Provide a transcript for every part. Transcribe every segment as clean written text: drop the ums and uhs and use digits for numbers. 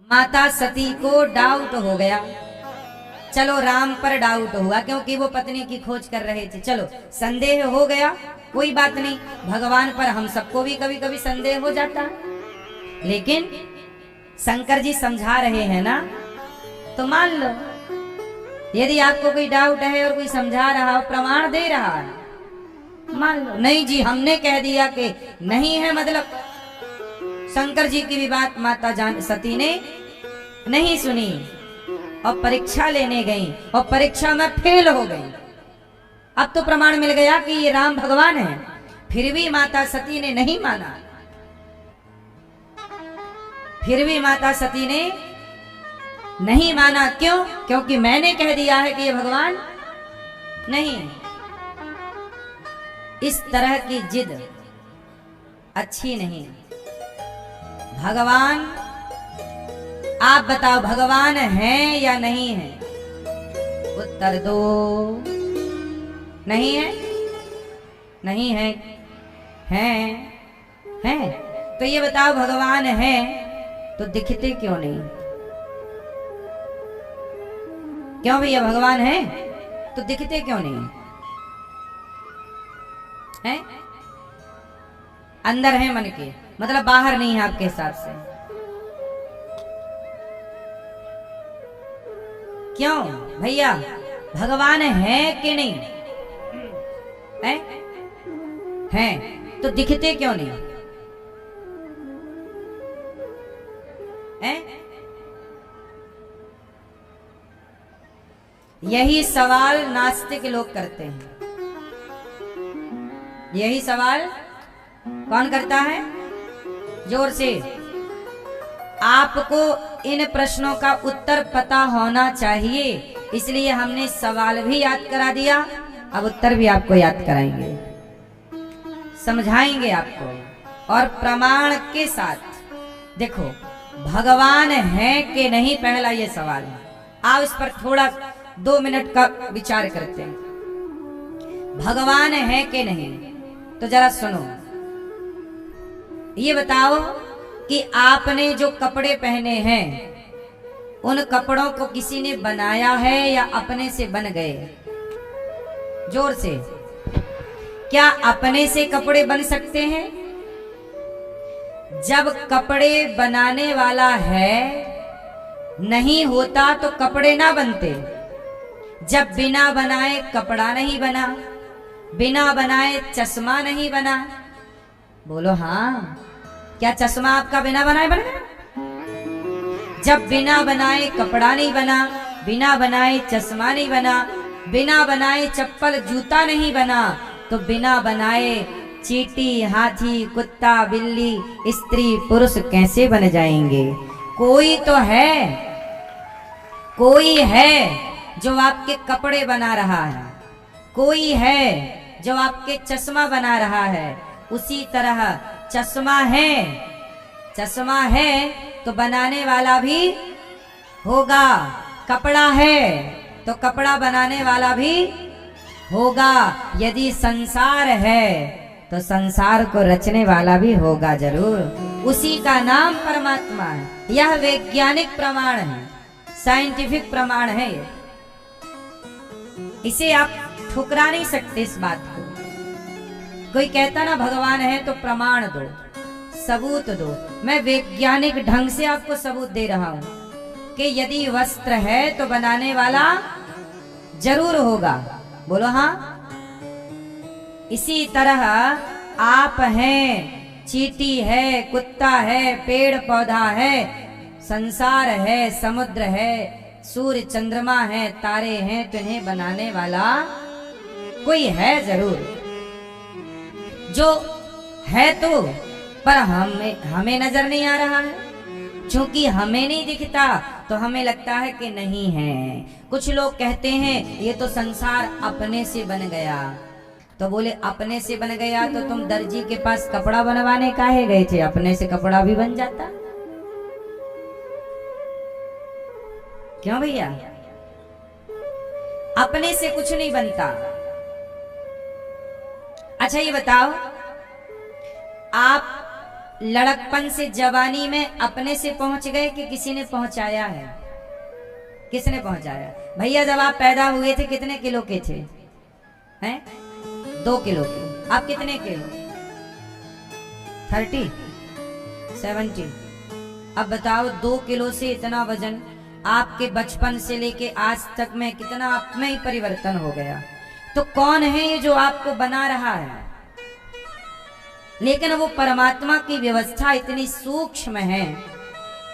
माता सती को डाउट हो गया। चलो राम पर डाउट हुआ क्योंकि वो पत्नी की खोज कर रहे थे, चलो संदेह हो गया, कोई बात नहीं। भगवान पर हम सबको भी कभी कभी संदेह हो जाता, लेकिन शंकर जी समझा रहे हैं ना, तो मान लो। यदि आपको कोई डाउट है और कोई समझा रहा हो, प्रमाण दे रहा है, मान लो। नहीं जी, हमने कह दिया कि नहीं है, मतलब शंकर जी की भी बात माता जान सती ने नहीं सुनी और परीक्षा लेने गई और परीक्षा में फेल हो गई। अब तो प्रमाण मिल गया कि ये राम भगवान है, फिर भी माता सती ने नहीं माना। फिर भी माता सती ने नहीं माना, क्यों? क्योंकि मैंने कह दिया है कि ये भगवान नहीं। इस तरह की जिद अच्छी नहीं। भगवान, आप बताओ भगवान है या नहीं है? उत्तर दो। नहीं है? नहीं है? हैं? तो ये बताओ भगवान है तो दिखते क्यों नहीं? क्यों भैया, भगवान है तो दिखते क्यों नहीं है? अंदर है मन के, मतलब बाहर नहीं है आपके हिसाब से। क्यों भैया, भगवान है कि नहीं है तो दिखते क्यों नहीं है? यही सवाल नास्तिक लोग करते हैं। यही सवाल कौन करता है? जोर से। आपको इन प्रश्नों का उत्तर पता होना चाहिए, इसलिए हमने सवाल भी याद करा दिया, अब उत्तर भी आपको याद कराएंगे, समझाएंगे आपको और प्रमाण के साथ। देखो, भगवान है कि नहीं, पहला ये सवाल है। आओ इस पर थोड़ा 2 मिनट का विचार करते हैं। भगवान है कि नहीं, तो जरा सुनो। ये बताओ कि आपने जो कपड़े पहने हैं, उन कपड़ों को किसी ने बनाया है या अपने से बन गए? जोर से। क्या अपने से कपड़े बन सकते हैं? जब कपड़े बनाने वाला है नहीं होता तो कपड़े ना बनते। जब बिना बनाए कपड़ा नहीं बना, बिना बनाए चश्मा नहीं बना। बोलो हाँ, क्या चश्मा आपका बिना बनाए बन गया? जब बिना बनाए कपड़ा नहीं बना, बिना बनाए चश्मा नहीं बना, बिना बनाए चप्पल जूता नहीं बना, तो बिना बनाए चींटी, हाथी, कुत्ता, बिल्ली, स्त्री, पुरुष कैसे बन जाएंगे? कोई तो है, कोई है जो आपके कपड़े बना रहा है, कोई है जो आपके चश्मा बना रहा है। उसी तरह चश्मा है, चश्मा है तो बनाने वाला भी होगा। कपड़ा है तो कपड़ा बनाने वाला भी होगा। यदि संसार है तो संसार को रचने वाला भी होगा जरूर। उसी का नाम परमात्मा है। यह वैज्ञानिक प्रमाण है, साइंटिफिक प्रमाण है। इसे आप ठुकरा नहीं सकते इस बात को। कोई कहता ना भगवान है तो प्रमाण दो, सबूत दो। मैं वैज्ञानिक ढंग से आपको सबूत दे रहा हूं कि यदि वस्त्र है तो बनाने वाला जरूर होगा। बोलो हाँ। इसी तरह आप हैं, चींटी है, कुत्ता है, पेड़ पौधा है, संसार है, समुद्र है, सूर्य चंद्रमा है, तारे हैं, तो इन्हें बनाने वाला कोई है जरूर। जो है तो पर हमें नजर नहीं आ रहा है। क्योंकि हमें नहीं दिखता तो हमें लगता है कि नहीं है। कुछ लोग कहते हैं ये तो संसार अपने से बन गया। तो बोले अपने से बन गया तो तुम दर्जी के पास कपड़ा बनवाने काहे गए थे? अपने से कपड़ा भी बन जाता। क्यों भैया? अपने से कुछ नहीं बनता। अच्छा ये बताओ, आप लड़कपन से जवानी में अपने से पहुंच गए कि किसी ने पहुंचाया है? किसने पहुंचाया? भैया जब आप पैदा हुए थे कितने किलो के थे? हैं? 2 किलो के। आप कितने के हो? 30, 70। अब बताओ 2 किलो से इतना वजन आपके बचपन से लेके आज तक में कितना आप में ही परिवर्तन हो गया। तो कौन है ये जो आपको बना रहा है? लेकिन वो परमात्मा की व्यवस्था इतनी सूक्ष्म है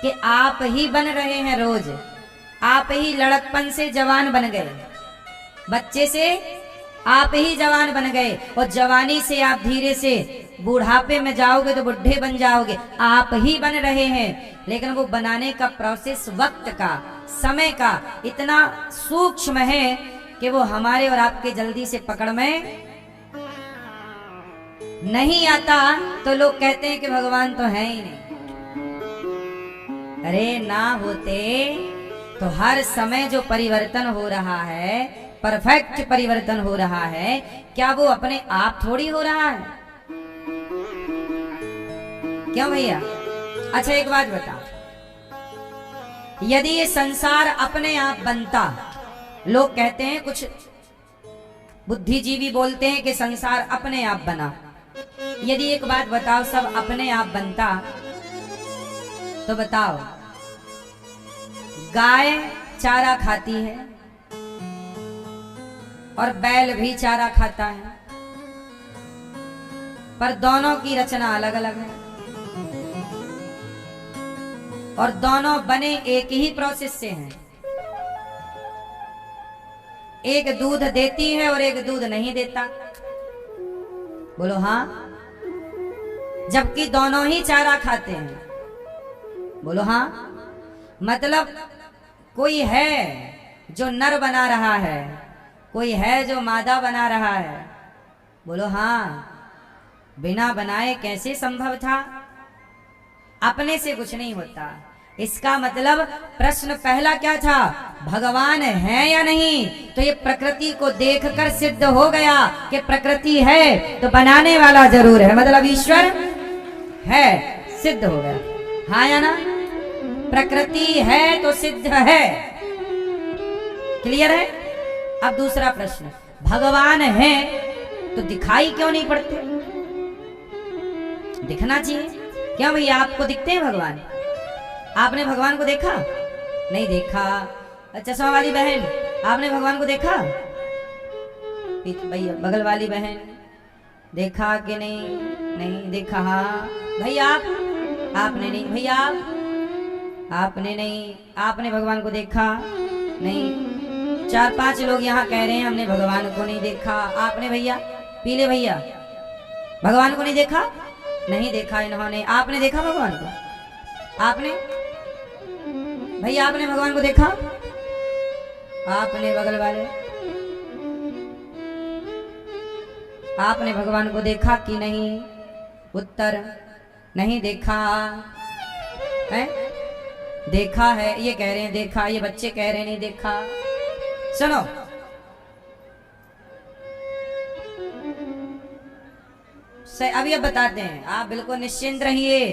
कि आप ही बन रहे हैं रोज। आप ही लड़कपन से जवान बन गए, बच्चे से आप ही जवान बन गए, और जवानी से आप धीरे से बुढ़ापे में जाओगे तो बुढ़े बन जाओगे। आप ही बन रहे हैं, लेकिन वो बनाने का प्रोसेस वक्त का, समय का इतना सूक्ष्म है कि वो हमारे और आपके जल्दी से पकड़ में नहीं आता। तो लोग कहते हैं कि भगवान तो है ही नहीं। अरे ना होते तो हर समय जो परिवर्तन हो रहा है, परफेक्ट परिवर्तन हो रहा है, क्या वो अपने आप थोड़ी हो रहा है? क्यों भैया? अच्छा एक बात बता, यदि ये संसार अपने आप बनता, लोग कहते हैं, कुछ बुद्धिजीवी बोलते हैं कि संसार अपने आप बना। यदि एक बात बताओ, सब अपने आप बनता तो बताओ, गाय चारा खाती है और बैल भी चारा खाता है, पर दोनों की रचना अलग अलग है और दोनों बने एक ही प्रोसेस से हैं। एक दूध देती है और एक दूध नहीं देता। बोलो हाँ। जबकि दोनों ही चारा खाते हैं। बोलो हाँ। मतलब कोई है जो नर बना रहा है, कोई है जो मादा बना रहा है। बोलो हाँ। बिना बनाए कैसे संभव था? अपने से कुछ नहीं होता। इसका मतलब प्रश्न पहला क्या था? भगवान है या नहीं? तो ये प्रकृति को देखकर सिद्ध हो गया कि प्रकृति है तो बनाने वाला जरूर है, मतलब ईश्वर है, सिद्ध हो गया। हाँ या ना? प्रकृति है तो सिद्ध है। क्लियर है? अब दूसरा प्रश्न, भगवान है तो दिखाई क्यों नहीं पड़ते? दिखना चाहिए। क्या भैया आपको दिखते हैं भगवान? आपने भगवान को देखा? नहीं देखा। चश्मा वाली बहन, आपने भगवान को देखा? भैया बगल वाली बहन, देखा कि नहीं? नहीं देखा। हाँ भैया आपने नहीं? भैया आपने नहीं? आपने भगवान को देखा? नहीं। 4-5 लोग यहाँ कह रहे हैं हमने भगवान को नहीं देखा। आपने भैया? पीले भैया भगवान को नहीं देखा? नहीं देखा इन्होंने। आपने देखा भगवान को? आपने? भैया आपने भगवान को देखा? आपने? बगल वाले आपने भगवान को देखा कि नहीं? उत्तर नहीं देखा है। देखा है ये कह रहे हैं देखा, ये बच्चे कह रहे हैं नहीं देखा। सुनो, अभी अब बताते हैं, आप बिल्कुल निश्चिंत रहिए।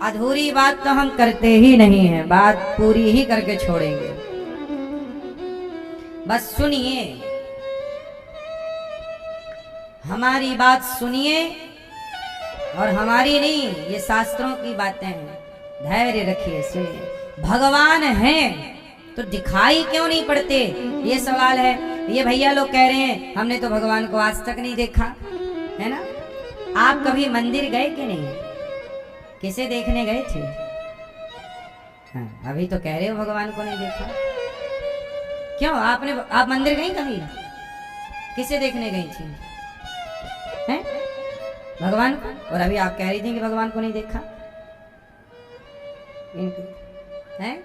अधूरी बात तो हम करते ही नहीं है, बात पूरी ही करके छोड़ेंगे। बस सुनिए, हमारी बात सुनिए, और हमारी नहीं, ये शास्त्रों की बातें हैं। धैर्य रखिए, सुनिए। भगवान है तो दिखाई क्यों नहीं पड़ते, ये सवाल है। ये भैया लोग कह रहे हैं हमने तो भगवान को आज तक नहीं देखा, है ना? आप कभी मंदिर गए कि नहीं? किसे देखने गए थे? हाँ, अभी तो कह रहे हो भगवान को नहीं देखा। क्यों? आप मंदिर गई कभी? किसे देखने गई थी? हैं? भगवान को। और अभी आप कह रही थी कि भगवान को नहीं देखा। हैं?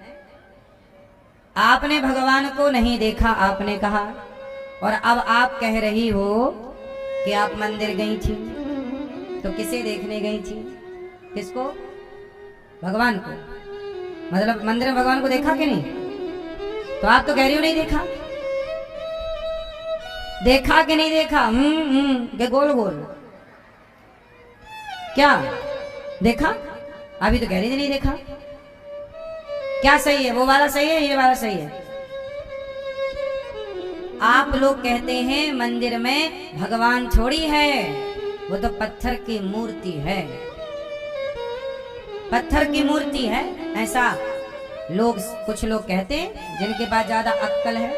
आपने भगवान को नहीं देखा, आपने कहा, और अब आप कह रही हो कि आप मंदिर गई थी। तो किसे देखने गई थी? किसको? भगवान को। मतलब मंदिर में भगवान को देखा कि नहीं? तो आप तो कह रही हो नहीं देखा। देखा कि नहीं देखा? के गोल गोल क्या देखा? अभी तो कह रही थी नहीं देखा। क्या सही है, वो वाला सही है, ये वाला सही है? आप लोग कहते हैं मंदिर में भगवान थोड़ी है, वो तो पत्थर की मूर्ति है, पत्थर की मूर्ति है। ऐसा लोग, कुछ लोग कहते हैं जिनके पास ज्यादा अक्ल है।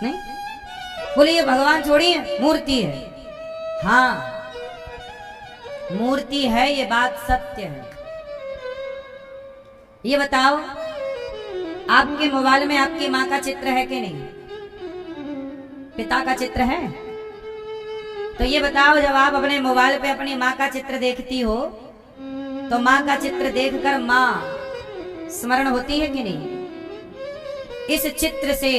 नहीं बोलिए भगवान थोड़ी है, मूर्ति है। हाँ मूर्ति है, ये बात सत्य है। ये बताओ आपके मोबाइल में आपकी माँ का चित्र है कि नहीं? पिता का चित्र है? तो ये बताओ जब आप अपने मोबाइल पे अपनी माँ का चित्र देखती हो तो माँ का चित्र देखकर माँ स्मरण होती है कि नहीं? इस चित्र से,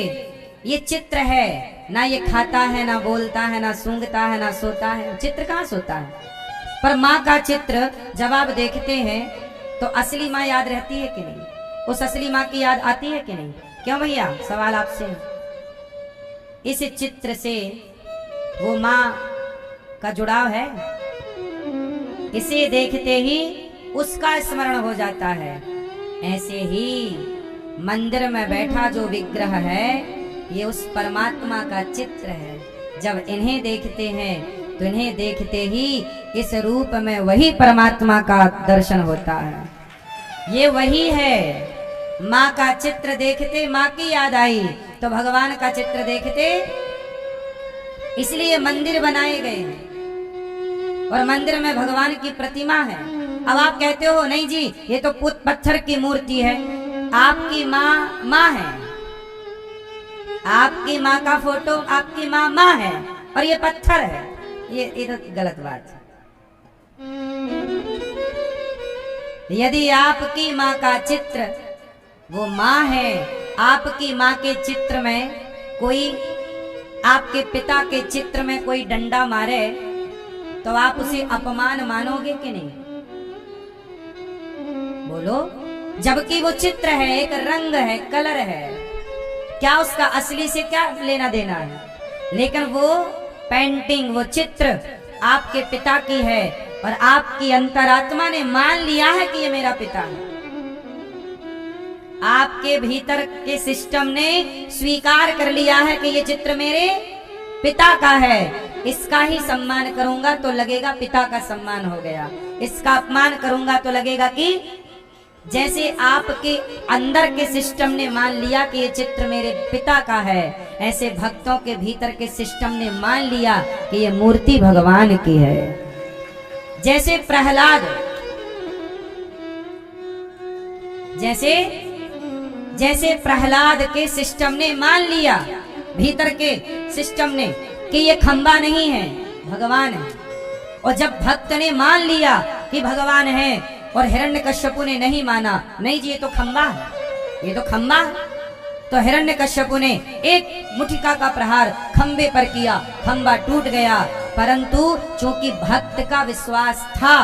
ये चित्र है ना, ये खाता है ना बोलता है ना सूंघता है ना सोता है, चित्र कहाँ सोता है? पर माँ का चित्र जब आप देखते हैं तो असली माँ याद रहती है कि नहीं? उस असली माँ की याद आती है कि नहीं? क्यों भैया, सवाल आपसे। इस चित्र से वो माँ का जुड़ाव है, इसे देखते ही उसका स्मरण हो जाता है। ऐसे ही मंदिर में बैठा जो विग्रह है ये उस परमात्मा का चित्र है। जब इन्हें देखते हैं तो इन्हें देखते ही इस रूप में वही परमात्मा का दर्शन होता है। ये वही है। माँ का चित्र देखते माँ की याद आई, तो भगवान का चित्र देखते, इसलिए मंदिर बनाए गए हैं और मंदिर में भगवान की प्रतिमा है। अब आप कहते हो नहीं जी ये तो पत्थर की मूर्ति है। आपकी माँ माँ है, आपकी माँ का फोटो, आपकी माँ माँ है और ये पत्थर है। ये तो गलत बात है। यदि आपकी माँ का चित्र वो माँ है, आपकी माँ के चित्र में कोई, आपके पिता के चित्र में कोई डंडा मारे तो आप उसे अपमान मानोगे कि नहीं? बोलो। जबकि वो चित्र है, एक रंग है, कलर है, क्या उसका असली से क्या लेना देना है? लेकिन वो पेंटिंग, वो चित्र आपके पिता की है और आपकी अंतरात्मा ने मान लिया है कि ये मेरा पिता है। आपके भीतर के सिस्टम ने स्वीकार कर लिया है कि ये चित्र मेरे पिता का है। इसका ही सम्मान करूंगा तो लगेगा पिता का सम्मान हो गया, इसका अपमान करूंगा तो लगेगा कि जैसे आपके अंदर के सिस्टम ने मान लिया कि ये चित्र मेरे पिता का है, ऐसे भक्तों के भीतर के सिस्टम ने मान लिया कि ये मूर्ति भगवान की है। जैसे प्रहलाद, जैसे प्रहलाद के सिस्टम ने मान लिया, भीतर के सिस्टम ने, कि ये खंबा नहीं है, भगवान है। और जब भक्त ने मान लिया कि भगवान है और हिरण्यकश्यपु ने नहीं माना, नहीं जी ये तो खंबा है, ये तो खंबा है, तो हिरण्यकश्यपु ने एक मुठिका का प्रहार खंबे पर किया, खंबा टूट गया। परंतु चूंकि भक्त का विश्वास था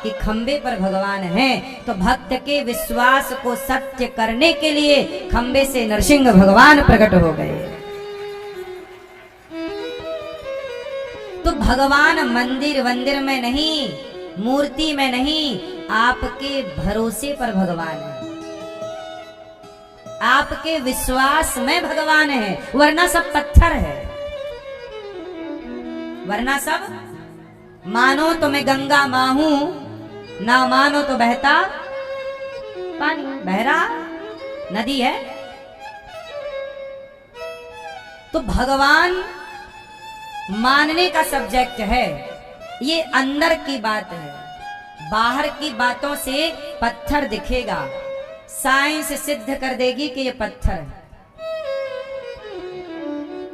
कि खंबे पर भगवान है, तो भक्त के विश्वास को सत्य करने के लिए खंबे से नरसिंह भगवान प्रकट हो गए। तो भगवान मंदिर वंदिर में नहीं, मूर्ति में नहीं, आपके भरोसे पर भगवान है, आपके विश्वास में भगवान है। वरना सब पत्थर है, वरना सब मानो तो मैं गंगा मां हूं, ना मानो तो बहता पानी, बह रहा नदी है। तो भगवान मानने का सब्जेक्ट है, ये अंदर की बात है। बाहर की बातों से पत्थर दिखेगा, साइंस सिद्ध कर देगी कि ये पत्थर है,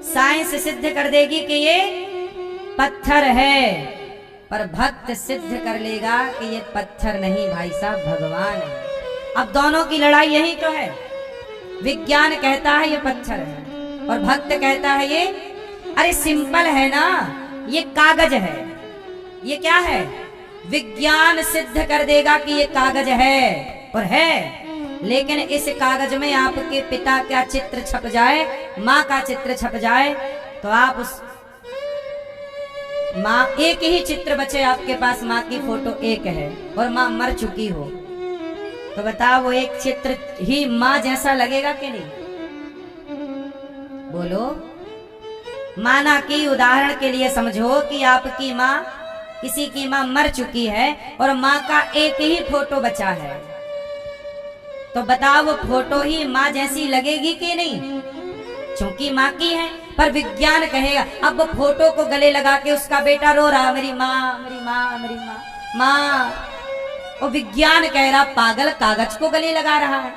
साइंस सिद्ध कर देगी कि ये पत्थर है, पर भक्त सिद्ध कर लेगा कि ये पत्थर नहीं भाई साहब, भगवान है। अब दोनों की लड़ाई यही तो है। विज्ञान कहता है ये पत्थर है और भक्त कहता है ये, अरे सिंपल है ना, ये कागज है। ये क्या है? विज्ञान सिद्ध कर देगा कि ये कागज है और है, लेकिन इस कागज में आपके पिता का चित्र छप जाए, माँ का चित्र छप जाए, तो आप माँ एक ही चित्र बचे आपके पास, माँ की फोटो एक है और माँ मर चुकी हो, तो बताओ वो एक चित्र ही माँ जैसा लगेगा कि नहीं? बोलो। माना कि उदाहरण के लिए समझो कि आपकी माँ, किसी की माँ मर चुकी है और माँ का एक ही फोटो बचा है, तो बताओ वो फोटो ही माँ जैसी लगेगी कि नहीं? क्योंकि माँ की है। पर विज्ञान कहेगा, अब वो फोटो को गले लगा के उसका बेटा रो रहा, मेरी माँ मेरी माँ मेरी माँ माँ, वो विज्ञान कह रहा पागल कागज को गले लगा रहा है।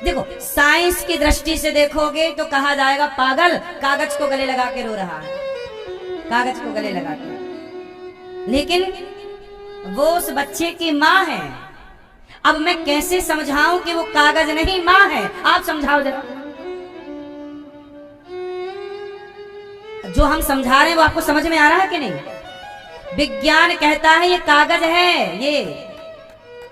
देखो साइंस की दृष्टि से देखोगे तो कहा जाएगा पागल कागज को गले लगा के रो रहा है, कागज को गले लगा के। लेकिन वो उस बच्चे की माँ है। अब मैं कैसे समझाऊं कि वो कागज नहीं माँ है? आप समझाओ जरा। जो हम समझा रहे हैं वो आपको समझ में आ रहा है कि नहीं? विज्ञान कहता है ये कागज है, ये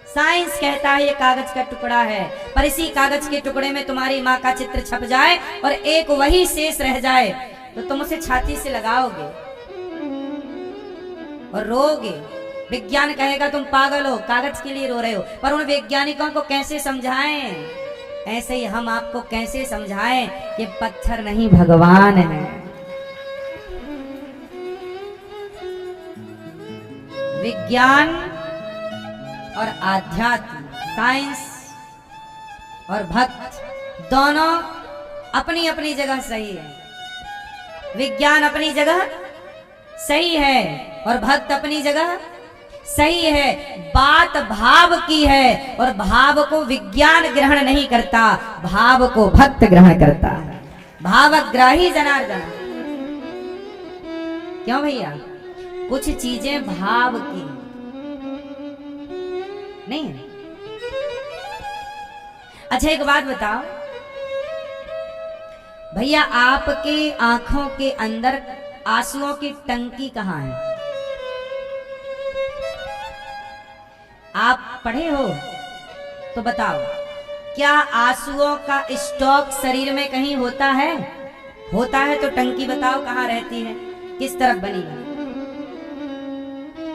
साइंस कहता है ये कागज का टुकड़ा है, पर इसी कागज के टुकड़े में तुम्हारी माँ का चित्र छप जाए और एक वही शेष रह जाए, तो तुम उसे छाती से लगाओगे और रोगे। विज्ञान कहेगा तुम पागल हो, कागज के लिए रो रहे हो। पर उन वैज्ञानिकों को कैसे समझाएं? ऐसे ही हम आपको कैसे समझाएं कि पत्थर नहीं भगवान है। विज्ञान और आध्यात्म, साइंस और भक्त दोनों अपनी अपनी जगह सही है। विज्ञान अपनी जगह सही है और भक्त अपनी जगह सही है। बात भाव की है और भाव को विज्ञान ग्रहण नहीं करता, भाव को भक्त ग्रहण करता है। भावग्राही जनार्दन। क्यों भैया? कुछ चीजें भाव की नहीं है। अच्छा एक बात बताओ भैया, आपके आंखों के अंदर आंसुओं की टंकी कहां है? आप पढ़े हो तो बताओ, क्या आंसुओं का स्टॉक शरीर में कहीं होता है? होता है तो टंकी बताओ कहां रहती है, किस तरफ बनी है?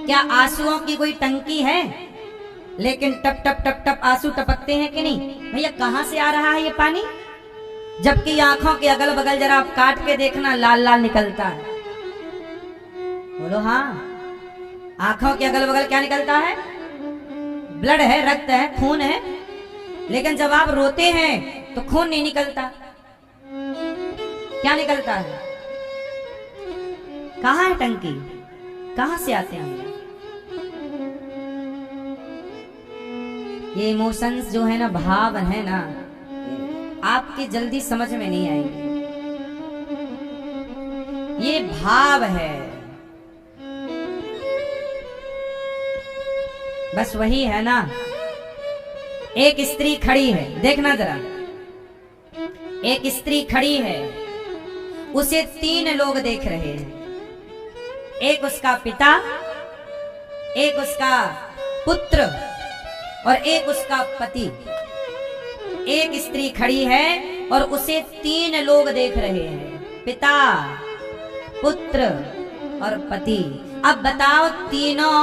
क्या आंसुओं की कोई टंकी है? लेकिन टप टप टप टप आंसू टपकते हैं कि नहीं? भैया कहां से आ रहा है ये पानी? जबकि आंखों के अगल बगल जरा आप काट के देखना, लाल लाल निकलता है। बोलो हाँ। आंखों के अगल बगल क्या निकलता है? ब्लड है, रक्त है, खून है। लेकिन जब आप रोते हैं तो खून नहीं निकलता, क्या निकलता है? कहां है टंकी? कहां से आते हैं? ये इमोशंस जो है ना, भाव है ना, आपकी जल्दी समझ में नहीं आएंगे। ये भाव है, बस वही है ना। एक स्त्री खड़ी है, देखना जरा, एक स्त्री खड़ी है, उसे 3 लोग देख रहे हैं। एक उसका पिता, एक उसका पुत्र और एक उसका पति। एक स्त्री खड़ी है और उसे 3 लोग देख रहे हैं, पिता, पुत्र और पति। अब बताओ तीनों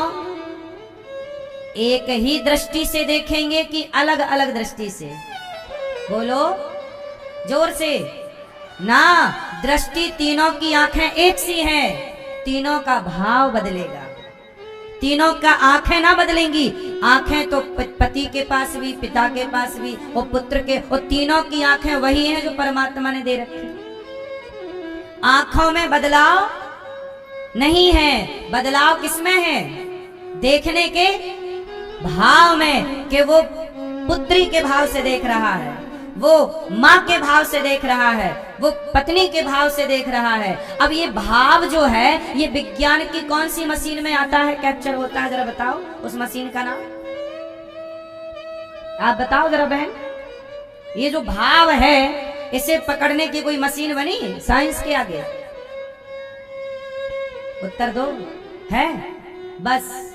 एक ही दृष्टि से देखेंगे कि अलग अलग दृष्टि से? बोलो जोर से ना। दृष्टि तीनों की आंखें एक सी हैं, तीनों का भाव बदलेगा। तीनों का आंखें ना बदलेंगी। आंखें तो पति के पास भी, पिता के पास भी और पुत्र के, और तीनों की आंखें वही हैं जो परमात्मा ने दे रखी। आंखों में बदलाव नहीं है। बदलाव किसमें है? देखने के भाव में, कि वो पुत्री के भाव से देख रहा है, वो माँ के भाव से देख रहा है, वो पत्नी के भाव से देख रहा है। अब ये भाव जो है, ये विज्ञान की कौन सी मशीन में आता है, कैप्चर होता है? जरा बताओ उस मशीन का नाम। आप बताओ जरा बहन। ये जो भाव है, इसे पकड़ने की कोई मशीन बनी साइंस के आगे? उत्तर दो। है? बस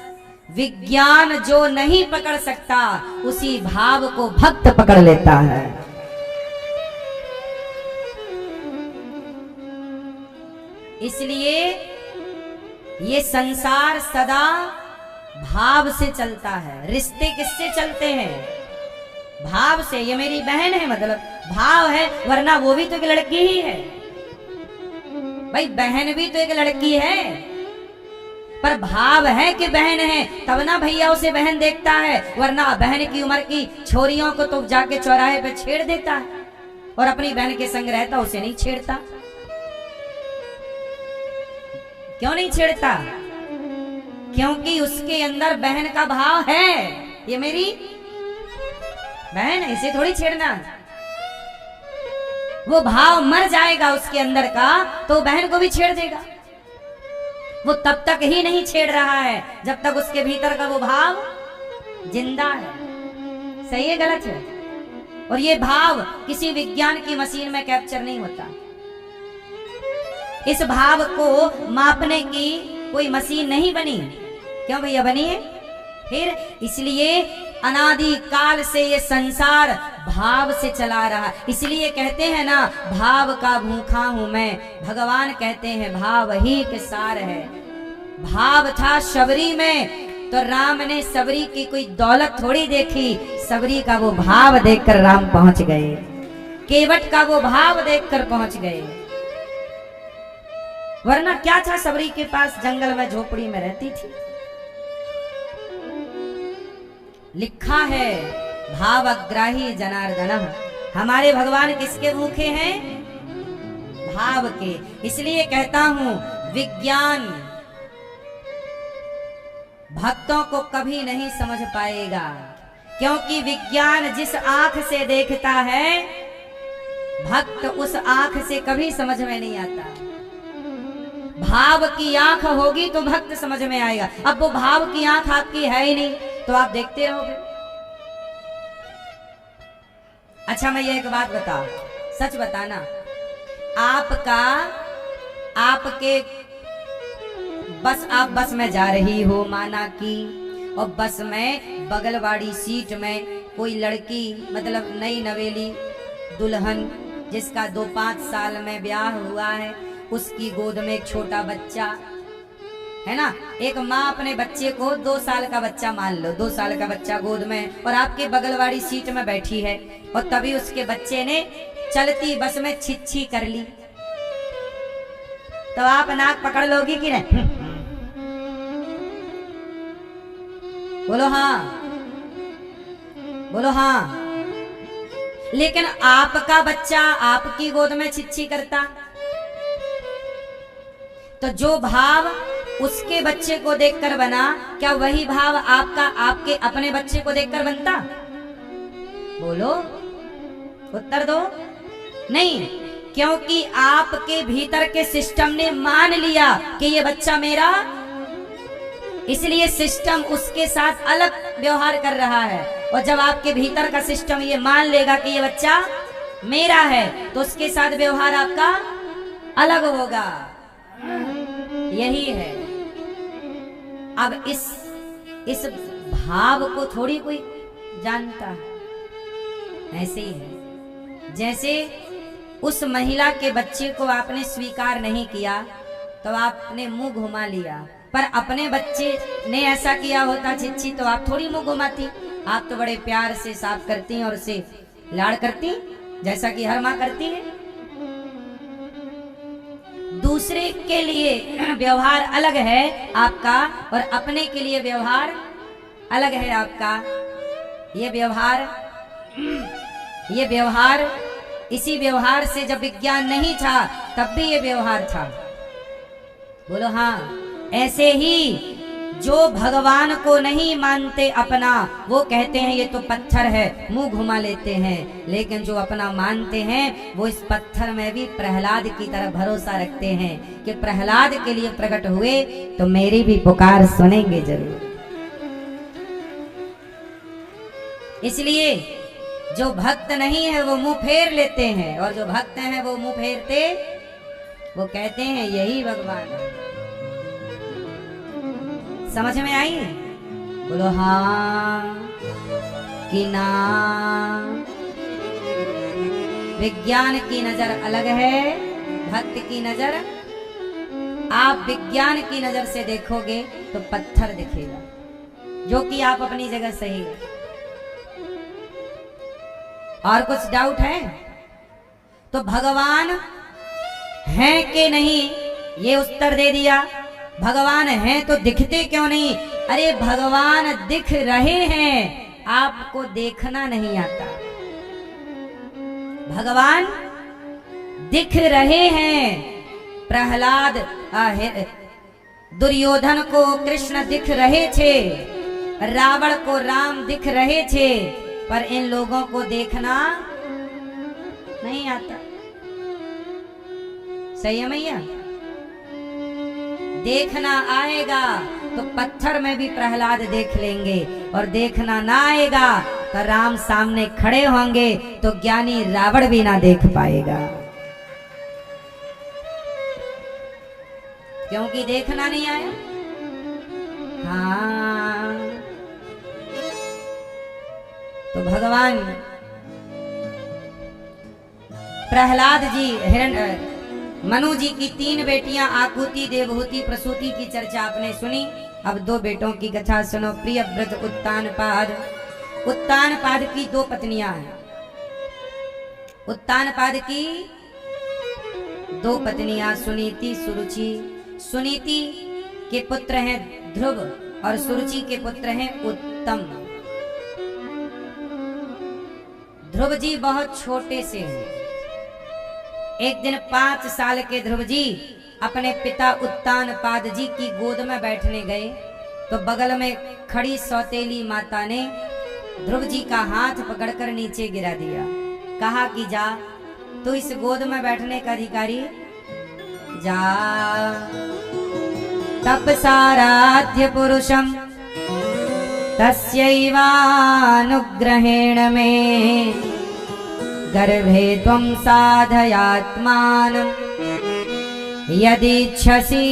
विज्ञान जो नहीं पकड़ सकता, उसी भाव को भक्त पकड़ लेता है। इसलिए ये संसार सदा भाव से चलता है। रिश्ते किससे चलते हैं? भाव से। ये मेरी बहन है मतलब भाव है, वरना वो भी तो एक लड़की ही है भाई। बहन भी तो एक लड़की है, पर भाव है कि बहन है, तब ना भैया उसे बहन देखता है, वरना बहन की उम्र की छोरियों को तो जाके चौराहे पे छेड़ देता है और अपनी बहन के संग रहता उसे नहीं छेड़ता। क्यों नहीं छेड़ता? क्योंकि उसके अंदर बहन का भाव है। ये मेरी बहन है, इसे थोड़ी छेड़ना। वो भाव मर जाएगा उसके अंदर का तो बहन को भी छेड़ देगा। वो तब तक ही नहीं छेड़ रहा है जब तक उसके भीतर का वो भाव जिंदा है। सही है गलत है? और ये भाव किसी विज्ञान की मशीन में कैप्चर नहीं होता। इस भाव को मापने की कोई मशीन नहीं बनी। क्यों भैया बनी है? फिर इसलिए अनादि काल से ये संसार भाव से चला रहा। इसलिए कहते हैं ना, भाव का भूखा हूं मैं। भगवान कहते हैं भाव ही के सार है। भाव था शबरी में तो राम ने सबरी की कोई दौलत थोड़ी देखी, सबरी का वो भाव देखकर राम पहुंच गए। केवट का वो भाव देखकर पहुंच गए। वरना क्या था सबरी के पास? जंगल में झोपड़ी में रहती थी। लिखा है भावग्राही जनार्दन। हमारे भगवान किसके भूखे हैं? भाव के। इसलिए कहता हूं विज्ञान भक्तों को कभी नहीं समझ पाएगा, क्योंकि विज्ञान जिस आंख से देखता है भक्त उस आंख से कभी समझ में नहीं आता। भाव की आंख होगी तो भक्त समझ में आएगा। अब वो भाव की आंख आपकी है ही नहीं तो आप देखते रहोगे। अच्छा मैं ये एक बात बताओ, सच बताना, आपके बस आप बस में जा रही हो माना कि, और बस में बगल वाली सीट में कोई लड़की मतलब नई नवेली दुल्हन जिसका 2-5 साल में ब्याह हुआ है, उसकी गोद में एक छोटा बच्चा है ना। एक माँ अपने बच्चे को 2 साल का बच्चा मान लो, 2 साल का बच्चा गोद में और आपके बगल वाली सीट में बैठी है, और तभी उसके बच्चे ने चलती बस में छिछी कर ली, तो आप नाक पकड़ लोगी कि नहीं? बोलो हाँ, बोलो हाँ। लेकिन आपका बच्चा आपकी गोद में छिछी करता तो जो भाव उसके बच्चे को देखकर बना, क्या वही भाव आपका आपके अपने बच्चे को देखकर बनता? बोलो, उत्तर दो। नहीं, क्योंकि आपके भीतर के सिस्टम ने मान लिया कि ये बच्चा मेरा, इसलिए सिस्टम उसके साथ अलग व्यवहार कर रहा है। और जब आपके भीतर का सिस्टम ये मान लेगा कि ये बच्चा मेरा है तो उसके साथ व्यवहार आपका अलग होगा। यही है। अब इस भाव को थोड़ी कोई जानता है। ऐसे ही है जैसे उस महिला के बच्चे को आपने स्वीकार नहीं किया तो आपने मुंह घुमा लिया, पर अपने बच्चे ने ऐसा किया होता छिछी तो आप थोड़ी मुंह घुमाती। आप तो बड़े प्यार से साफ करती और उसे लाड़ करती जैसा कि हर माँ करती है। दूसरे के लिए व्यवहार अलग है आपका और अपने के लिए व्यवहार अलग है आपका। ये व्यवहार इसी व्यवहार से जब विज्ञान नहीं था तब भी ये व्यवहार था। बोलो हाँ। ऐसे ही जो भगवान को नहीं मानते अपना, वो कहते हैं ये तो पत्थर है, मुंह घुमा लेते हैं। लेकिन जो अपना मानते हैं वो इस पत्थर में भी प्रहलाद की तरह भरोसा रखते हैं कि प्रहलाद के लिए प्रकट हुए तो मेरी भी पुकार सुनेंगे जरूर। इसलिए जो भक्त नहीं है वो मुंह फेर लेते हैं, और जो भक्त हैं वो मुंह फेरते, वो कहते हैं यही भगवान है। समझ में आई? बोलो हाँ कि ना। विज्ञान की नजर अलग है, भक्त की नजर आप विज्ञान की नजर से देखोगे तो पत्थर दिखेगा, जो कि आप अपनी जगह सही है। और कुछ डाउट है? तो भगवान हैं कि नहीं, ये उत्तर दे दिया। भगवान हैं तो दिखते क्यों नहीं? अरे भगवान दिख रहे हैं, आपको देखना नहीं आता। भगवान दिख रहे हैं। प्रहलाद दुर्योधन को कृष्ण दिख रहे थे, रावण को राम दिख रहे थे, पर इन लोगों को देखना नहीं आता। सही है मैया? देखना आएगा तो पत्थर में भी प्रहलाद देख लेंगे, और देखना ना आएगा तो राम सामने खड़े होंगे तो ज्ञानी रावण भी ना देख पाएगा, क्योंकि देखना नहीं आया। हाँ, तो भगवान प्रहलाद जी मनु जी की 3 बेटियां आकुति, देवहूति, प्रसूति की चर्चा आपने सुनी। अब 2 बेटों की कथा सुनो। प्रियव्रत उत्तानपाद। उत्तानपाद की 2 पत्नियां हैं। उत्तानपाद की 2 पत्नियां सुनीति, सुरुचि। सुनीति के पुत्र हैं ध्रुव और सुरुचि के पुत्र हैं उत्तम। ध्रुव जी बहुत छोटे से हैं। एक दिन 5 साल के ध्रुव जी अपने पिता उत्तानपाद जी की गोद में बैठने गए तो बगल में खड़ी सौतेली माता ने ध्रुव जी का हाथ पकड़कर नीचे गिरा दिया। कहा कि जा, तू इस गोद में बैठने का अधिकारी, जा। तपसाराध्य पुरुषम तस्यैवानुग्रहेण में गर्भे त्वं साधयात्मानं यदीच्छसि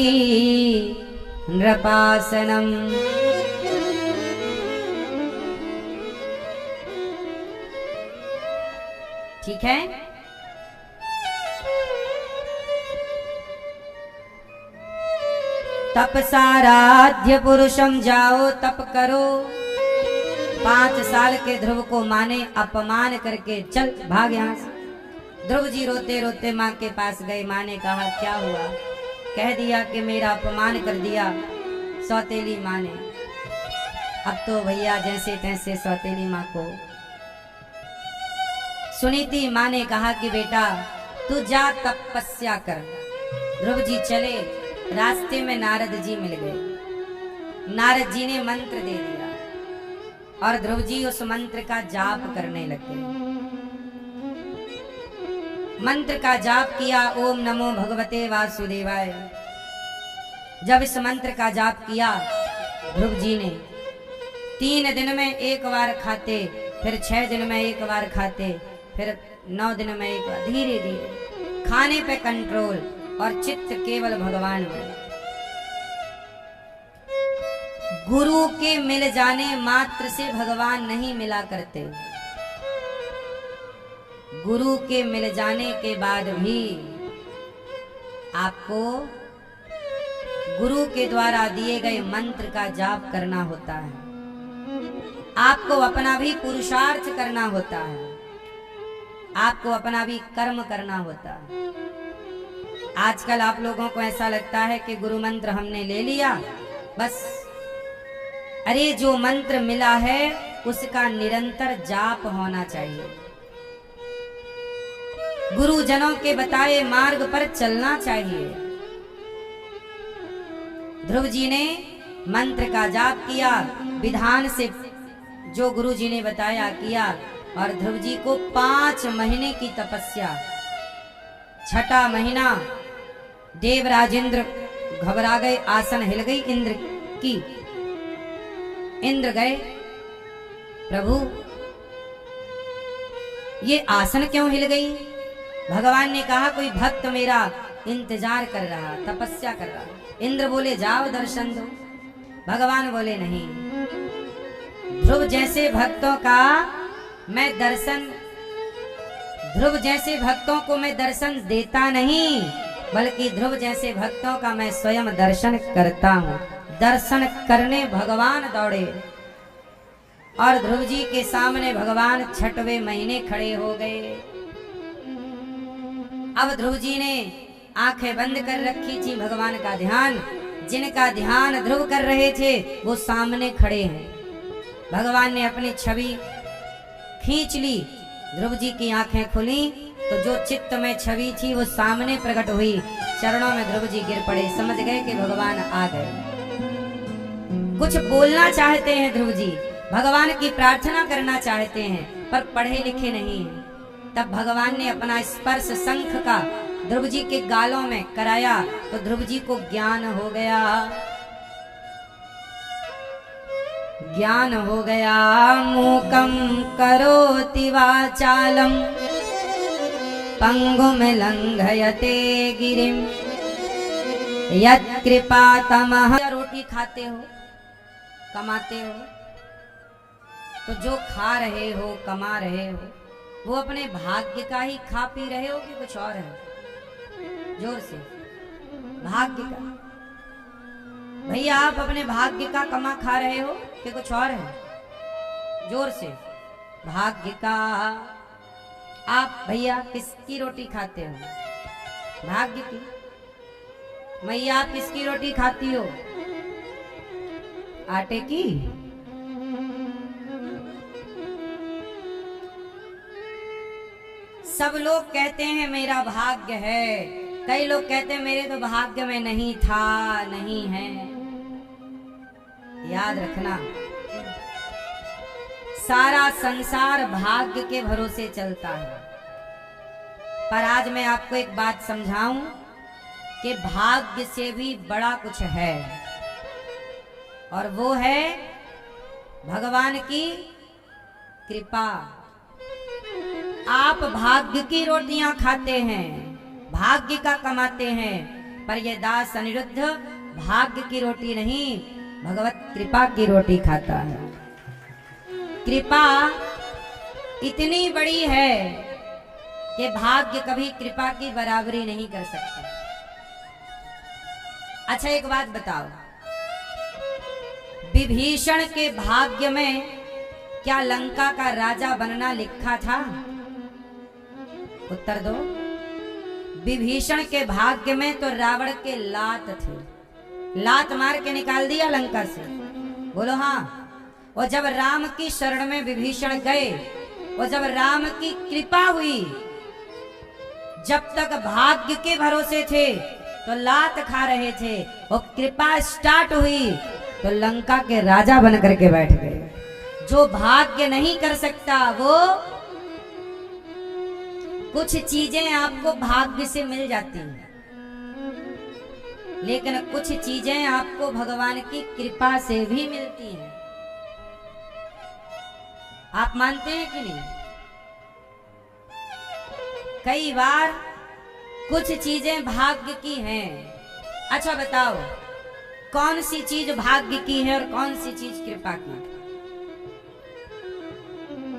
नृपासनम्। ठीक है? तपसाराध्य पुरुषम, जाओ तप करो। 5 साल के ध्रुव को माँ ने अपमान करके चल भाग यहाँ से। ध्रुव जी रोते रोते माँ के पास गए। माँ ने कहा क्या हुआ? कह दिया कि मेरा अपमान कर दिया सौतेली माँ ने। अब तो भैया जैसे तैसे सौतेली माँ को सुनीति माँ ने कहा कि बेटा तू जा तपस्या कर। ध्रुव जी चले। रास्ते में नारद जी मिल गए। नारद जी ने मंत्र दे दिया और ध्रुव जी उस मंत्र का जाप करने लगे। मंत्र का जाप किया, ओम नमो भगवते वासुदेवाय। जब इस मंत्र का जाप किया ध्रुव जी ने, 3 दिन में 1 बार खाते, फिर 6 दिन में 1 बार खाते, फिर 9 दिन में 1 बार, धीरे धीरे खाने पे कंट्रोल और चित्त केवल भगवान में। गुरु के मिल जाने मात्र से भगवान नहीं मिला करते। गुरु के मिल जाने के बाद भी आपको गुरु के द्वारा दिए गए मंत्र का जाप करना होता है। आपको अपना भी पुरुषार्थ करना होता है। आपको अपना भी कर्म करना होता है। आजकल आप लोगों को ऐसा लगता है कि गुरु मंत्र हमने ले लिया बस। अरे जो मंत्र मिला है उसका निरंतर जाप होना चाहिए। गुरुजनों के बताए मार्ग पर चलना चाहिए। ध्रुव जी ने मंत्र का जाप किया, विधान से जो गुरु जी ने बताया किया, और ध्रुव जी को 5 महीने की तपस्या। 6ठा महीना देवराजेंद्र घबरा गए, आसन हिल गई इंद्र की। इंद्र गए, प्रभु ये आसन क्यों हिल गई? भगवान ने कहा कोई भक्त मेरा इंतजार कर रहा, तपस्या कर रहा। इंद्र बोले जाओ दर्शन दो। भगवान बोले नहीं, ध्रुव जैसे भक्तों का मैं दर्शन, ध्रुव जैसे भक्तों को मैं दर्शन देता नहीं। बल्कि ध्रुव जैसे भक्तों का मैं स्वयं दर्शन करता हूँ। दर्शन करने भगवान दौड़े और ध्रुव जी के सामने भगवान छठवें महीने खड़े हो गए। अब ध्रुव जी ने आंखें बंद कर रखी थी, भगवान का ध्यान, जिनका ध्यान ध्रुव कर रहे थे वो सामने खड़े हैं। भगवान ने अपनी छवि खींच ली, ध्रुव जी की आंखें खुली तो जो चित्त में छवि थी वो सामने प्रकट हुई। चरणों में ध्रुव जी गिर पड़े, समझ गए कि भगवान आ गए। कुछ बोलना चाहते हैं ध्रुव जी, भगवान की प्रार्थना करना चाहते हैं, पर पढ़े लिखे नहीं हैं। तब भगवान ने अपना स्पर्श शंख का ध्रुव जी के गालों में कराया तो ध्रुव जी को ज्ञान हो गया। ज्ञान हो गया। मूकं करोति वाचालं पंगुम लंघयते गिरिम यत्कृपातमः। रोटी खाते हो, कमाते हो, तो जो खा रहे हो, कमा रहे हो, वो अपने भाग्य का ही खा पी रहे हो कि कुछ और है? जोर से, भाग्य का। भैया आप अपने भाग्य का कमा खा रहे हो कि कुछ और है? जोर से, भाग्य का। आप भैया किसकी रोटी खाते हो? भाग्य की। मैया आप किसकी रोटी खाती हो? आटे की। सब लोग कहते हैं मेरा भाग्य है, कई लोग कहते हैं मेरे तो भाग्य में नहीं था, नहीं है। याद रखना, सारा संसार भाग्य के भरोसे चलता है। पर आज मैं आपको एक बात समझाऊं कि भाग्य से भी बड़ा कुछ है, और वो है भगवान की कृपा। आप भाग्य की रोटियां खाते हैं, भाग्य का कमाते हैं, पर ये दास अनिरुद्ध भाग्य की रोटी नहीं, भगवत कृपा की रोटी खाता है। कृपा इतनी बड़ी है कि भाग्य कभी कृपा की बराबरी नहीं कर सकता। अच्छा एक बात बताओ, विभीषण के भाग्य में क्या लंका का राजा बनना लिखा था? उत्तर दो। विभीषण के भाग्य में तो रावण के लात थे, लात मार के निकाल दिया लंका से। बोलो हाँ। और जब राम की शरण में विभीषण गए, और जब राम की कृपा हुई, जब तक भाग्य के भरोसे थे तो लात खा रहे थे, और कृपा स्टार्ट हुई तो लंका के राजा बन करके बैठ गए। जो भाग्य नहीं कर सकता, वो कुछ चीजें आपको भाग्य से मिल जाती हैं, लेकिन कुछ चीजें आपको भगवान की कृपा से भी मिलती हैं। आप मानते हैं कि नहीं? कई बार कुछ चीजें भाग्य की हैं। अच्छा बताओ, कौन सी चीज भाग्य की है और कौन सी चीज कृपा की?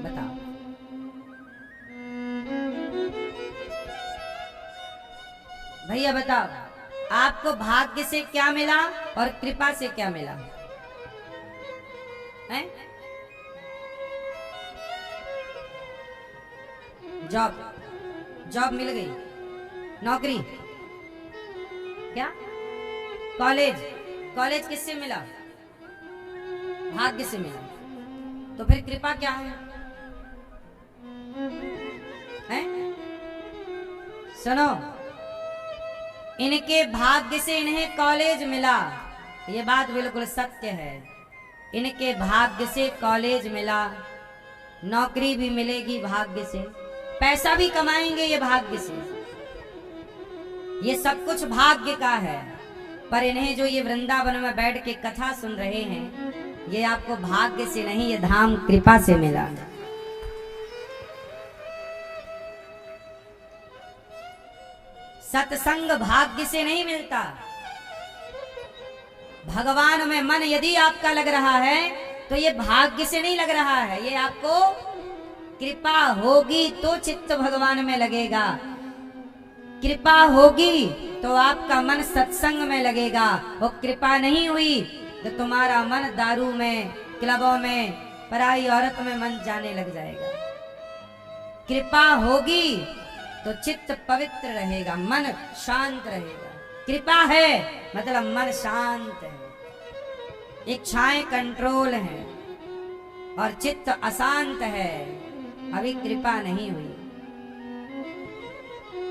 बताओ। भैया बताओ, आपको भाग्य से क्या मिला और कृपा से क्या मिला है? जॉब, जॉब मिल गई, नौकरी, क्या कॉलेज, कॉलेज किससे मिला? भाग्य से मिला। तो फिर कृपा क्या है? सुनो, इनके भाग्य से इन्हें कॉलेज मिला, ये बात बिल्कुल सत्य है। इनके भाग्य से कॉलेज मिला, नौकरी भी मिलेगी भाग्य से, पैसा भी कमाएंगे ये भाग्य से। ये सब कुछ भाग्य का है। पर इन्हें जो ये वृंदावन में बैठ के कथा सुन रहे हैं, ये आपको भाग्य से नहीं, ये धाम कृपा से मिला। सत्संग भाग्य से नहीं मिलता। भगवान में मन यदि आपका लग रहा है तो ये भाग्य से नहीं लग रहा है, ये आपको कृपा होगी तो चित्त भगवान में लगेगा। कृपा होगी तो आपका मन सत्संग में लगेगा। वो कृपा नहीं हुई तो तुम्हारा मन दारू में, क्लबों में, पराई औरत में मन जाने लग जाएगा। कृपा होगी तो चित्त पवित्र रहेगा, मन शांत रहेगा। कृपा है मतलब मन शांत है, इच्छाएं कंट्रोल है और चित्त अशांत है। अभी कृपा नहीं हुई।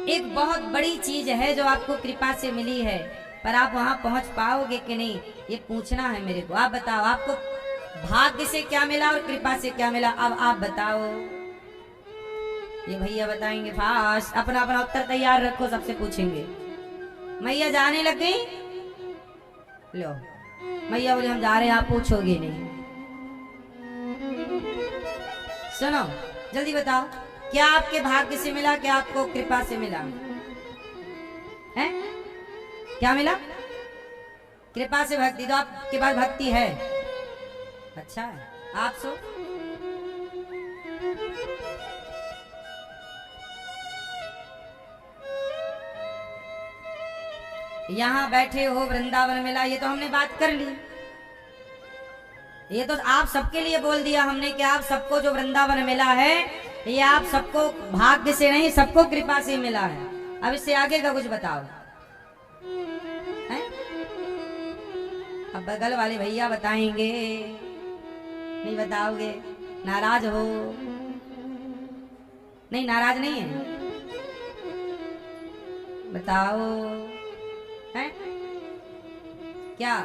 एक बहुत बड़ी चीज है जो आपको कृपा से मिली है, पर आप वहां पहुंच पाओगे कि नहीं ये पूछना है मेरे को। आप बताओ, आपको भाग्य से क्या मिला और कृपा से क्या मिला? अब आप बताओ। ये भैया बताएंगे फास्ट। अपना अपना उत्तर तैयार रखो, सबसे पूछेंगे। मैया जाने लग गई? लो, मैया बोले हम जा रहे हैं, आप पूछोगे नहीं। सुनो, जल्दी बताओ, क्या आपके भाग्य से मिला, क्या आपको कृपा से मिला है? क्या मिला? कृपा से भक्ति। तो आपके पास भक्ति है, अच्छा है। आप सो यहां बैठे हो, वृंदावन मिला, ये तो हमने बात कर ली। ये तो आप सबके लिए बोल दिया हमने कि आप सबको जो वृंदावन मिला है ये आप सबको भाग्य से नहीं, सबको कृपा से मिला है। अब इससे आगे का कुछ बताओ है? अब बगल वाले भैया बताएंगे, नहीं बताओगे? नाराज हो? नहीं, नाराज नहीं है, बताओ है क्या?